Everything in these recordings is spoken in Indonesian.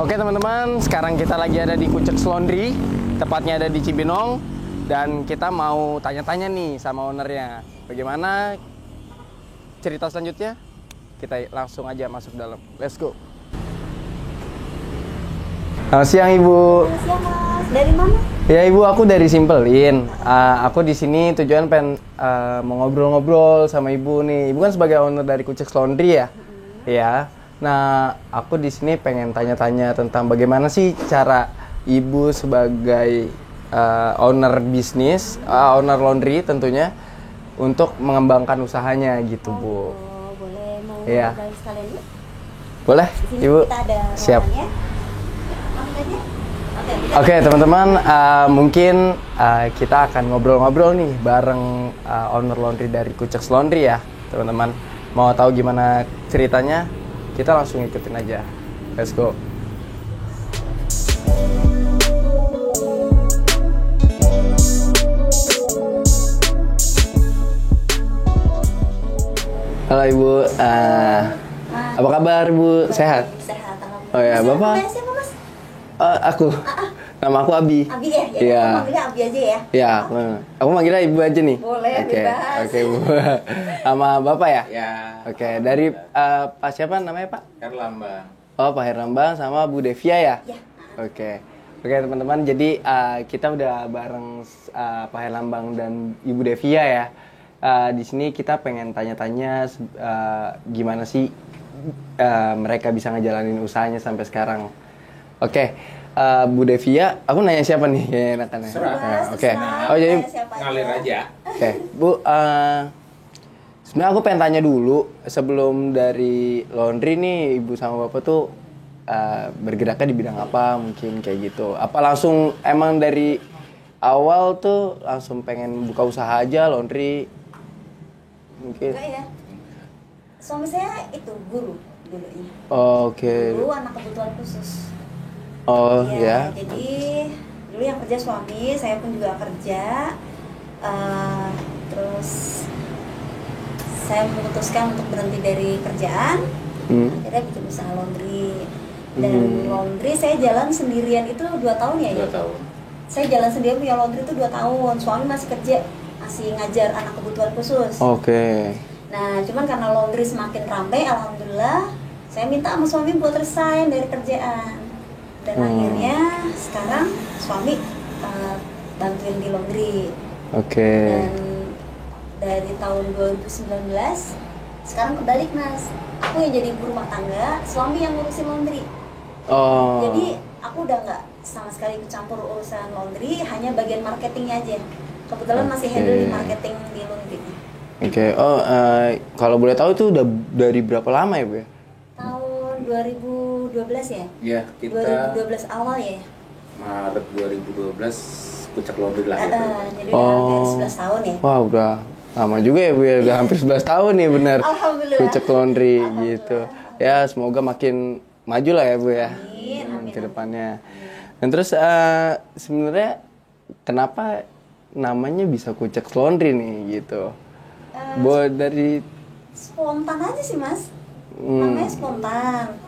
Oke teman-teman, sekarang kita lagi ada di Kucek Laundry, tepatnya ada di Cibinong, dan kita mau tanya-tanya nih sama ownernya. Bagaimana cerita selanjutnya? Kita langsung aja masuk dalam. Let's go. Selamat siang Ibu. Selamat siang Mas. Dari mana? Ya Ibu, aku dari Simpelin. Aku di sini tujuan pengen mau ngobrol-ngobrol sama Ibu nih. Ibu kan sebagai owner dari Kucek Laundry ya? Ya. Nah, aku di sini pengen tanya-tanya tentang bagaimana sih cara Ibu sebagai owner bisnis, owner laundry tentunya untuk mengembangkan usahanya gitu, Bu. Boleh mau Iya. ngobrol sekalian yuk? Boleh, Di sini Ibu? kita ada Siap. ruangannya. Masuk aja. Oke, teman-teman, mungkin kita akan ngobrol-ngobrol nih bareng owner laundry dari Kucek Laundry ya, teman-teman. Mau tahu gimana ceritanya? Kita langsung ikutin aja. Let's go. Halo Ibu, apa kabar Bu? Sehat? Sehat, alhamdulillah. Oh ya, Mas, Bapak? namanya siapa Mas? Aku, nama aku Abi. Abi ya? Ya, Iya. aku manggilnya Abi aja ya? Ya, aku manggilnya Ibu aja nih. Boleh, Oke, bebas. oke Bu. Sama Bapak ya? Ya. Oke, dari Pak siapa namanya Pak? Herlambang. Oh, Pak Herlambang sama Bu Devia ya? Ya. Oke. Oke teman-teman, jadi kita udah bareng Pak Herlambang dan Ibu Devia ya. Di sini kita pengen tanya-tanya gimana sih mereka bisa ngejalanin usahanya sampai sekarang. Oke, Bu Devia, aku nanya siapa nih? Ya, enakannya. Serah. Nah, oke. Terserah, Oh jadi, tanya siapa Ngalir aja. oke, Bu. Sebenarnya aku pengen tanya dulu sebelum dari laundry nih, Ibu sama Bapak tuh bergeraknya di bidang apa? Mungkin kayak gitu. Apa langsung emang dari awal tuh langsung pengen buka usaha aja laundry? Mungkin. Enggak ya? Suami saya itu guru dulunya. Oh, oke. Guru anak kebutuhan khusus. Oh ya. Jadi dulu yang kerja suami, saya pun juga kerja. Terus saya memutuskan untuk berhenti dari kerjaan. Akhirnya bikin usaha laundry. Dan laundry saya jalan sendirian itu 2 tahun ya? 2 tahun. Saya jalan sendirian punya laundry itu 2 tahun. Suami masih kerja, masih ngajar anak kebutuhan khusus. Oke. Nah, cuman karena laundry semakin ramai, alhamdulillah saya minta sama suami buat resign dari kerjaan. Dan akhirnya sekarang suami bantuin di laundry. Oke. Dan dari tahun 2019 sekarang kebalik Mas. Aku yang jadi ibu rumah tangga, suami yang ngurusin laundry. Oh. Jadi aku udah nggak sama sekali ikut campur urusan laundry, hanya bagian marketingnya aja. Kebetulan masih handle di marketing di laundry. Oke. Oh, kalau boleh tahu itu udah dari berapa lama ya, Bu ya? Tahun 2012 ya? Ya, kita 2012 awal ya? Maret 2012 Kucek Laundry lah. Jadi udah hampir 11 tahun ya? Wah, udah lama juga ya Bu ya, udah hampir 11 tahun nih benar. Alhamdulillah. Kucek Laundry gitu. Ya, semoga makin maju lah ya Bu ya. Amin. Ke depannya. Dan terus sebenarnya kenapa namanya bisa Kucek Laundry nih gitu? Buat dari Spontan aja sih Mas. Namanya spontan.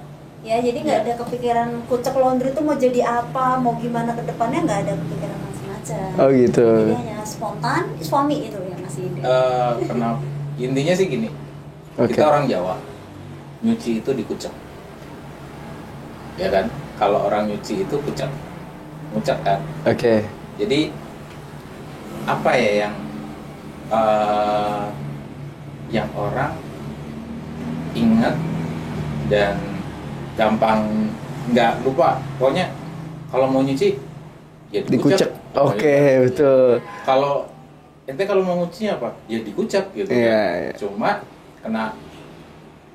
Ya jadi nggak ada kepikiran Kucek Laundry itu mau jadi apa, mau gimana ke depannya, nggak ada kepikiran macam-macam. Oh gitu. Jadi hanya spontan, suami itu yang masih ide. Kenapa? Intinya sih gini. Oke. Kita orang Jawa. Nyuci itu dikucek. Ya kan? Kalau orang nyuci itu kucek. Ngucek kan? Oke. Jadi apa ya yang orang ingat dan gampang nggak lupa. Pokoknya kalau mau nyuci ya Dikucek. dikucek. Oke, betul. Kalau kalau mau nyuci apa? Ya dikucek gitu Iya, kan. iya. Cuma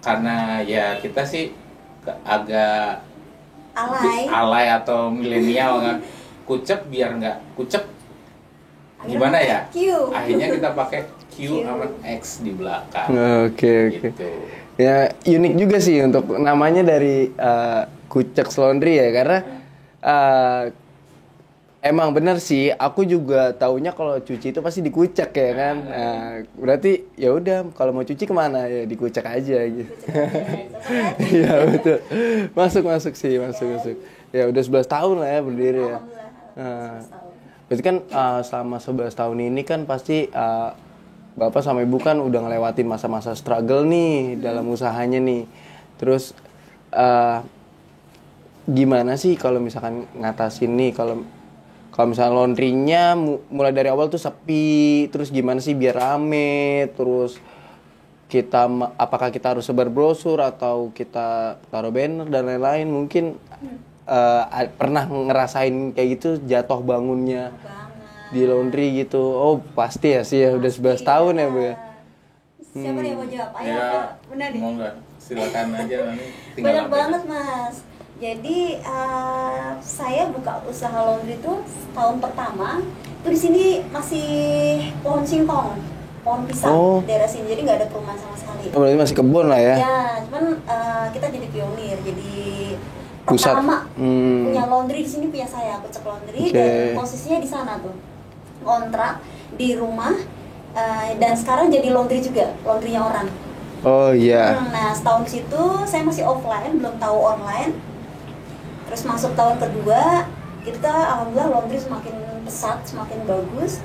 karena ya kita sih agak alay atau milenial kan. Kucek biar nggak kucek gimana ya? Q. Akhirnya kita pakai Q sama X di belakang. Oke. Gitu. Ya unik juga sih untuk namanya dari Kucek Laundry ya, karena Emang bener sih, aku juga taunya kalau cuci itu pasti dikucek ya kan. Nah, berarti ya udah kalau mau cuci kemana ya dikucek aja gitu. Iya betul. Masuk sih, masuk. Ya udah 11 tahun lah ya berdiri ya. Alhamdulillah. Nah, 11 tahun. berarti kan selama 11 tahun ini kan pasti Bapak sama Ibu kan udah ngelewatin masa-masa struggle nih dalam usahanya nih. Terus gimana sih kalau misalkan ngatasin nih kalau misalnya laundrynya mulai dari awal tuh sepi, terus gimana sih biar rame, terus apakah kita harus sebar brosur atau kita taruh banner dan lain-lain, mungkin pernah ngerasain kayak gitu jatuh bangunnya Banget. di laundry gitu. Oh pasti ya sih ya, udah 11 tahun ya Bu ya. Siapa nih yang mau jawab? Ayo, Ya, Pak. Benar nih. mau nggak? Silakan aja nanti. Tinggal Banyak update. banget Mas. Jadi saya buka usaha laundry itu tahun pertama itu di sini masih pohon singkong, pohon pisang Oh. daerah sini, jadi nggak ada perumahan sama sekali. Oh, berarti masih kebun lah ya. Ya, cuman kita jadi pionir, jadi Pusat. pertama Hmm. punya laundry di sini punya saya, Kucek Laundry, Oke. dan posisinya di sana tuh kontrak di rumah, dan sekarang jadi laundry juga, laundrynya orang. Oh iya. Nah, setahun situ saya masih offline, belum tahu online. Terus masuk tahun kedua, kita alhamdulillah laundry semakin pesat, semakin bagus.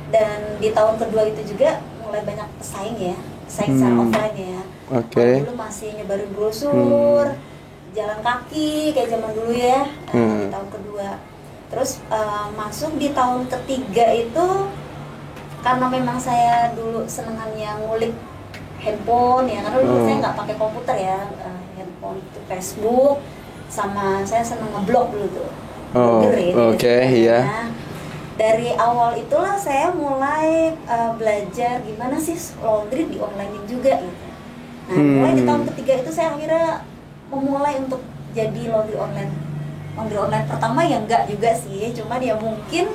Dan di tahun kedua itu juga mulai banyak pesaing ya, pesaing secara offline ya. Oke. Kalau dulu masih nyebarin brosur, jalan kaki kayak zaman dulu ya. Di tahun kedua. Terus masuk di tahun ketiga itu karena memang saya dulu senengannya ngulik handphone ya, karena dulu saya nggak pakai komputer ya, handphone itu Facebook, sama saya seneng ngeblog dulu tuh. Oh, Blogger ya, oke, gitu. iya. Nah, dari awal itulah saya mulai belajar gimana sih laundry di online juga gitu. Nah, mulai di tahun ketiga itu saya akhirnya memulai untuk jadi laundry online. Laundry online pertama ya enggak juga sih, cuma dia mungkin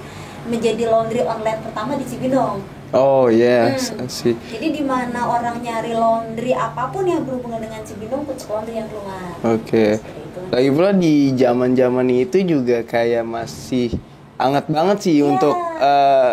menjadi laundry online pertama di Cibinong. Oh yes, sih. Jadi di mana orang nyari laundry apapun yang berhubungan dengan Cibinong, Kucek Laundry yang keluar. Oke. Seperti itu. Lagi pula di zaman-zaman itu juga kayak masih hangat banget sih untuk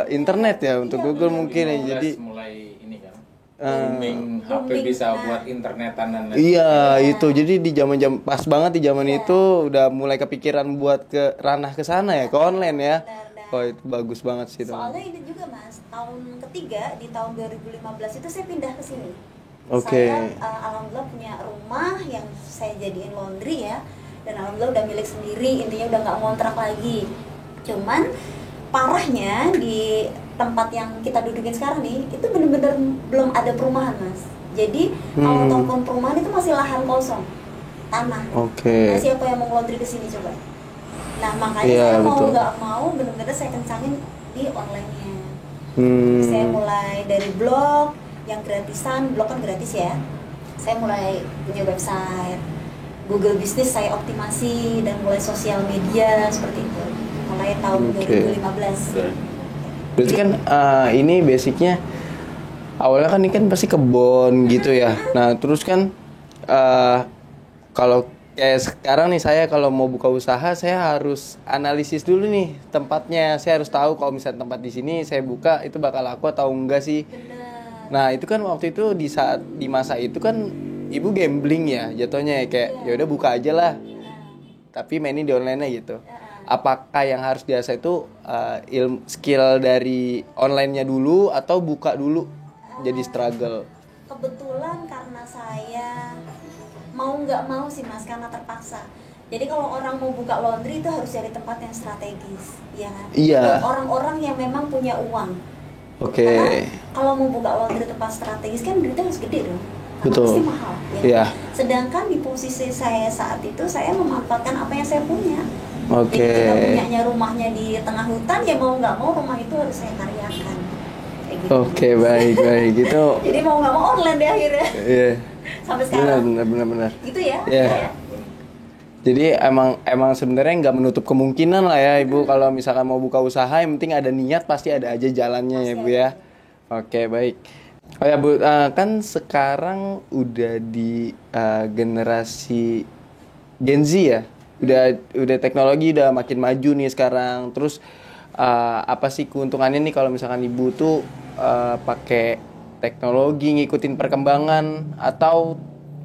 internet ya, untuk Google mungkin ya. 2015 Jadi mulai ini kan. Booming HP booming. bisa Nah. buat internetan dan lain. iya itu. Jadi di zaman-zaman pas banget di zaman itu udah mulai kepikiran buat ke ranah ke sana ya, ke online ya. Benar. Oh itu bagus banget sih teman. Soalnya ini juga Mas, tahun ketiga di tahun 2015 itu saya pindah ke sini. Oke. Saya alhamdulillah punya rumah yang saya jadiin laundry ya, dan alhamdulillah udah milik sendiri, intinya udah nggak ngontrak lagi. Cuman parahnya di tempat yang kita dudukin sekarang nih, itu bener-bener belum ada perumahan Mas. Jadi kalau ataupun perumahan itu masih lahan kosong, tanah. Oke. Nah, siapa yang mau laundry ke sini coba? Nah, makanya Iya, saya mau betul. nggak mau bener-bener saya kencangin di online-nya. Hmm. Saya mulai dari blog yang gratisan, blog kan gratis ya. Saya mulai punya website, Google Business saya optimasi, dan mulai sosial media seperti itu. Mulai tahun Oke. 2015. Berarti kan ini basicnya awalnya kan ini kan pasti kebun gitu ya. Nah terus kan kalau kayak sekarang nih saya kalau mau buka usaha saya harus analisis dulu nih tempatnya. Saya harus tahu kalau misalnya tempat di sini saya buka itu bakal laku atau enggak sih. Benar. Nah itu kan waktu itu di masa itu kan ibu gambling ya jatuhnya ya, kayak ya udah buka aja lah. Tapi mainnya di online gitu. Apakah yang harus diasah itu skill dari online-nya dulu atau buka dulu jadi struggle? Kebetulan karena saya mau nggak mau sih Mas, karena terpaksa. Jadi kalau orang mau buka laundry itu harus cari tempat yang strategis, ya kan? Iya. Buat orang-orang yang memang punya uang. Oke. Karena kalau mau buka laundry tempat strategis kan duitnya harus gede dong. Karena Betul. pasti mahal. Ya. Iya. Sedangkan di posisi saya saat itu saya memanfaatkan apa yang saya punya. Oke. Jadi kita punyanya rumahnya di tengah hutan, ya mau nggak mau rumah itu harus saya karyakan. Kayak gitu. Oke, baik gitu. Jadi mau nggak mau online deh akhirnya. Iya. Sampai sekarang. Benar. Gitu ya. Iya. Ya. Jadi emang sebenarnya nggak menutup kemungkinan lah ya ibu kalau misalkan mau buka usaha yang penting ada niat pasti ada aja jalannya ya bu ya. Oke baik. Oh ya bu, kan sekarang udah di generasi Gen Z ya. Udah teknologi udah makin maju nih sekarang. Terus apa sih keuntungannya nih kalau misalkan ibu tuh pakai teknologi ngikutin perkembangan atau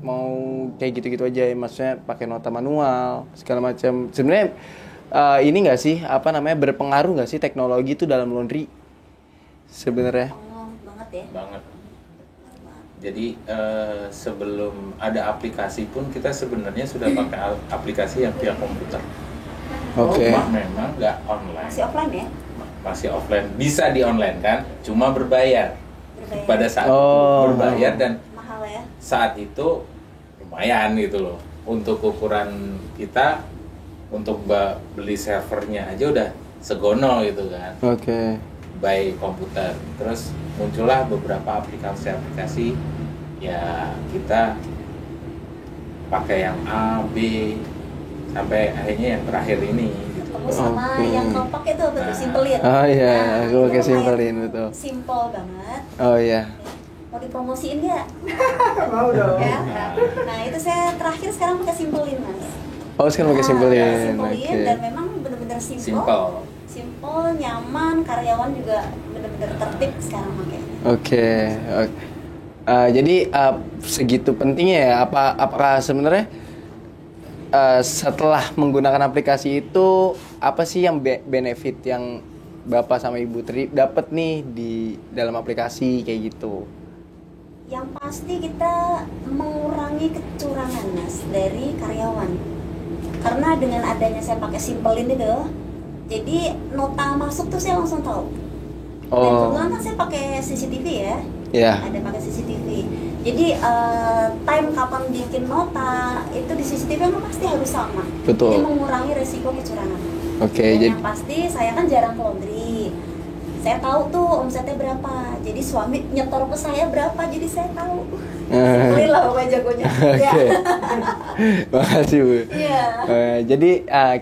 mau kayak gitu-gitu aja, maksudnya pakai nota manual segala macam. Sebenarnya ini nggak sih apa namanya berpengaruh nggak sih teknologi itu dalam laundry sebenarnya? Banget ya. Banget. Jadi sebelum ada aplikasi pun kita sebenarnya sudah pakai aplikasi yang via komputer. Oke. Memang nggak online. Masih offline ya? Masih offline. Bisa di online kan, cuma berbayar. Pada saat itu berbayar dan mahal ya. Saat itu lumayan gitu loh. Untuk ukuran kita, untuk beli servernya aja udah segono gitu kan. Oke. By komputer. Terus muncullah beberapa aplikasi ya kita pakai yang A, B sampai akhirnya yang terakhir ini gitu. Ketemu sama yang kompak itu apa tuh? Simpelin. Oh iya, aku itu pakai lumayan Simpelin betul. Simple banget. Oh iya. Mau dipromosiin nggak? Mau dong. Ya. Nah itu saya terakhir sekarang pakai Simpelin mas. Oh sekarang pakai Simpelin. Simpelin Oke. dan memang benar-benar simple, nyaman, karyawan juga benar-benar tertib sekarang makanya. Oke. Jadi segitu pentingnya ya. Apakah sebenarnya setelah menggunakan aplikasi itu apa sih yang benefit yang bapak sama ibu dapat nih di dalam aplikasi kayak gitu? Yang pasti kita mengurangi kecurangan mas dari karyawan. Karena dengan adanya saya pakai Simpelin itu, jadi nota masuk tuh saya langsung tahu. Dan kebetulan kan saya pakai CCTV ya. Iya. Ada pakai CCTV. Jadi time kapan bikin nota itu di CCTV memang pasti harus sama. Betul. Jadi mengurangi resiko kecurangan. Oke. Dan Jadi yang pasti saya kan jarang ke laundry. Saya tahu tuh omsetnya berapa. Jadi suami nyetor ke saya berapa. Jadi saya tahu. Simpelin lah pokoknya jagonya. Oke. Makasih Bu. Iya. Jadi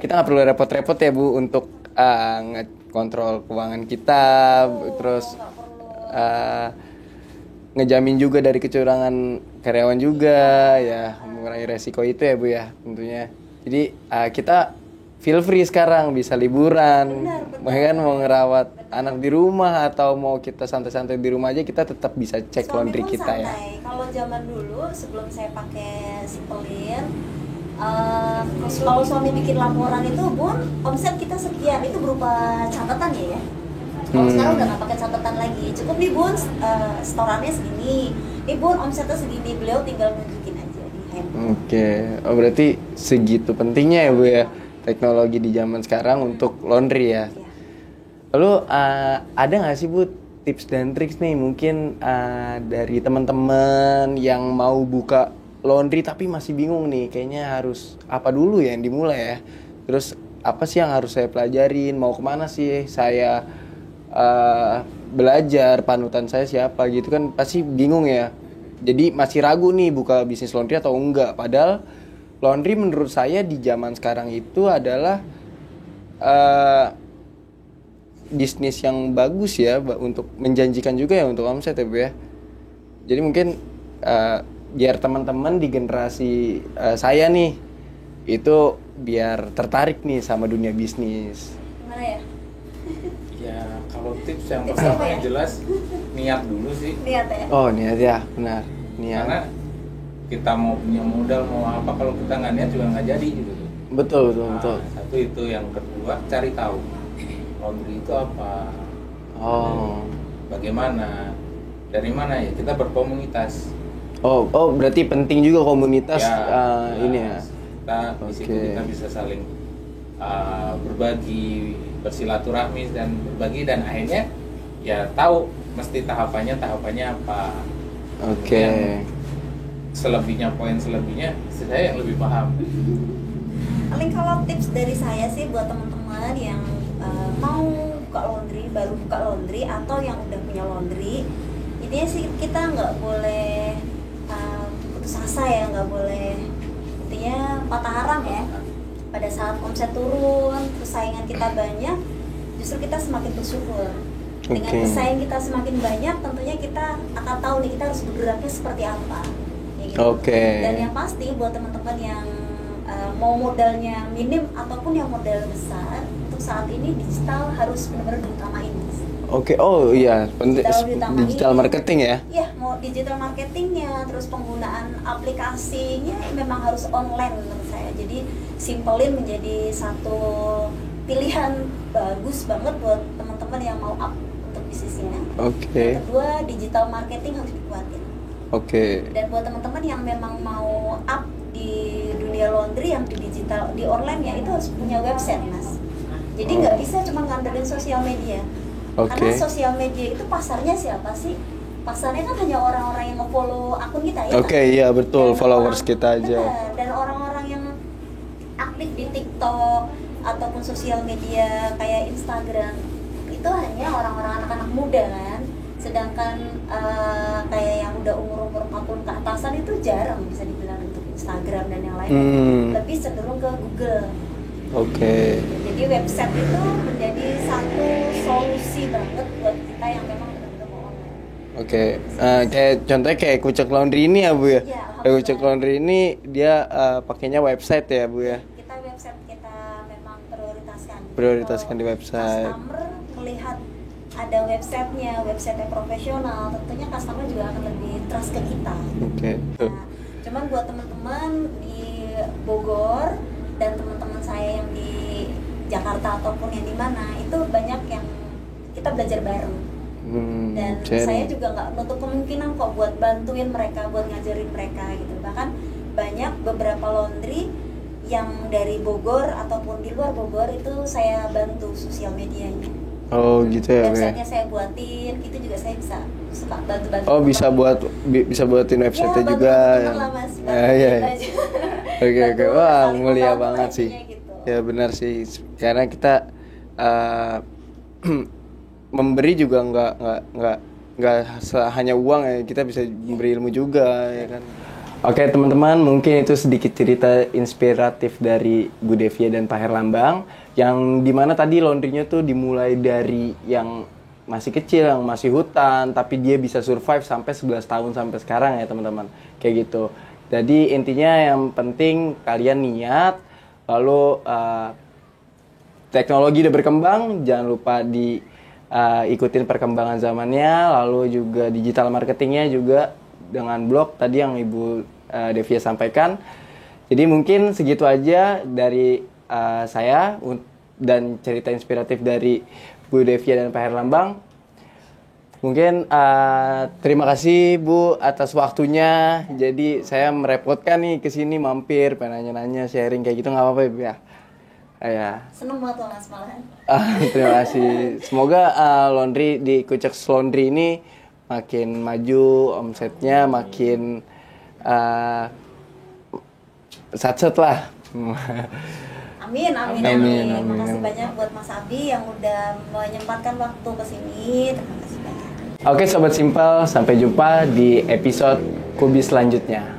kita nggak perlu repot-repot ya Bu untuk ngekontrol keuangan kita, terus Nggak perlu. ngejamin juga dari kecurangan karyawan juga ya, mengurangi resiko itu ya Bu ya tentunya. Jadi kita feel free sekarang bisa liburan, bahkan mau ngerawat anak di rumah atau mau kita santai-santai di rumah aja kita tetap bisa cek Suami laundry pun kita ya. santai. Kalau zaman dulu sebelum saya pakai Simpelin, kalau suami bikin laporan itu Bun, omset kita sekian, itu berupa catatan ya. Kalau sekarang udah nggak pakai catatan lagi, cukup nih Bun, setorannya segini, nih Bun omsetnya segini, beliau tinggal nunjukin aja di handphone. Oke, oh berarti segitu pentingnya ya Bu ya teknologi di zaman sekarang untuk laundry ya. Iya. Lalu ada nggak sih Bu tips dan triks nih mungkin dari teman-teman yang mau buka laundry tapi masih bingung nih kayaknya harus apa dulu ya yang dimulai ya. Terus apa sih yang harus saya pelajarin, mau kemana sih saya belajar, panutan saya siapa gitu kan pasti bingung ya. Jadi masih ragu nih buka bisnis laundry atau enggak. Padahal laundry menurut saya di zaman sekarang itu adalah bisnis yang bagus ya untuk menjanjikan juga ya untuk omset ya Bu ya. Jadi mungkin biar teman-teman di generasi saya nih itu biar tertarik nih sama dunia bisnis. Gimana ya? Ya kalau tips yang Tips pertama apa ya? yang jelas niat dulu sih. Lihat ya. Oh niat ya benar niat. Karena kita mau punya modal mau apa kalau kita nggak niat juga nggak jadi gitu. Betul. Satu itu, yang kedua cari tahu laundry itu apa. Oh. Bagaimana? Dari mana ya? Kita berkomunitas. Oh berarti penting juga komunitas ini ya. Kita di situ kita bisa saling berbagi, bersilaturahmi dan berbagi dan akhirnya ya tahu mesti tahapannya apa. Oke. Selebihnya poin selebihnya saya yang lebih paham. Paling kalau tips dari saya sih buat teman-teman yang mau buka laundry, baru buka laundry atau yang udah punya laundry, intinya sih kita nggak boleh putus asa ya, nggak boleh intinya patah arang ya. Pada saat omset turun, persaingan kita banyak, justru kita semakin bersyukur. Dengan pesaing kita semakin banyak, tentunya kita akan tahu nih kita harus bergeraknya seperti apa. Ya gitu. Dan yang pasti buat teman-teman yang mau modalnya minim ataupun yang modal besar, untuk untuk saat ini digital harus benar-benar diutamain, Mas. Oke, oh iya, digital marketing ya? Iya, mau digital marketingnya, terus penggunaan aplikasinya memang harus online menurut saya. Jadi simpelin menjadi satu pilihan bagus banget buat teman-teman yang mau up untuk bisnisnya. Oke. Yang kedua, digital marketing harus dikuatin. Oke. Dan buat teman-teman yang memang mau up di dunia laundry yang di digital, di online ya, itu harus punya website, Mas. Jadi nggak bisa cuma ngandelin sosial media. Karena sosial media itu pasarnya siapa sih? Pasarnya kan hanya orang-orang yang nge-follow akun kita ya. Oke, iya betul, followers kita aja. Benar. Dan orang-orang yang aktif di TikTok ataupun sosial media kayak Instagram itu hanya orang-orang anak-anak muda kan. Sedangkan kayak yang udah umur-umur 40 ke atasan itu jarang bisa dibilang untuk Instagram dan yang lain. Lebih cenderung ke Google. Oke. Jadi website itu menjadi satu solusi banget buat kita yang memang benar-benar mau online. Oke. Kayak contohnya kayak Kucek Laundry ini ya Bu ya. Iya, Kayak Kucek Laundry ini dia pakainya website ya Bu ya. Kita website kita memang prioritaskan. Prioritaskan di Kalau website. customer melihat ada website yang profesional, tentunya customer juga akan lebih trust ke kita. Oke. Nah, cuman buat teman-teman di Bogor dan teman-teman saya yang di Jakarta ataupun yang di mana, itu banyak yang kita belajar bareng. Dan saya juga nggak menutup kemungkinan kok buat bantuin mereka, buat ngajarin mereka gitu. Bahkan banyak beberapa laundry yang dari Bogor ataupun di luar Bogor itu saya bantu sosial medianya. Oh gitu ya. Websitenya saya buatin, itu juga saya bisa suka bantu-bantu. Oh bisa buatin website ya, juga. Lah, Mas. Iya. Oke. Wah mulia banget sih. Gitu. Ya benar sih. Karena kita memberi juga nggak hanya uang ya, kita bisa memberi ilmu juga ya kan. Oke teman-teman, mungkin itu sedikit cerita inspiratif dari Bu Devia dan Pak Herlambang, yang dimana tadi laundrynya tuh dimulai dari yang masih kecil, yang masih hutan, tapi dia bisa survive sampai 11 tahun sampai sekarang ya teman-teman, kayak gitu. Jadi intinya yang penting kalian niat, lalu teknologi udah berkembang, jangan lupa ikutin perkembangan zamannya, lalu juga digital marketingnya juga dengan blog tadi yang Ibu Devia sampaikan. Jadi mungkin segitu aja dari saya dan cerita inspiratif dari Bu Devia dan Pak Herlambang. Mungkin terima kasih Bu atas waktunya. Jadi saya merepotkan nih kesini mampir, pengen nanya-nanya, sharing kayak gitu, nggak apa-apa ya Bu ya? Ya. Seneng banget loh Mas malahan. Terima kasih. Semoga laundry di Kucek Laundry ini makin maju, omsetnya makin satset lah. Amin. Makasih banyak buat Mas Abi yang udah menyempatkan waktu ke sini. Terima kasih banyak. Oke Sobat Simpel, sampai jumpa di episode Kubis selanjutnya.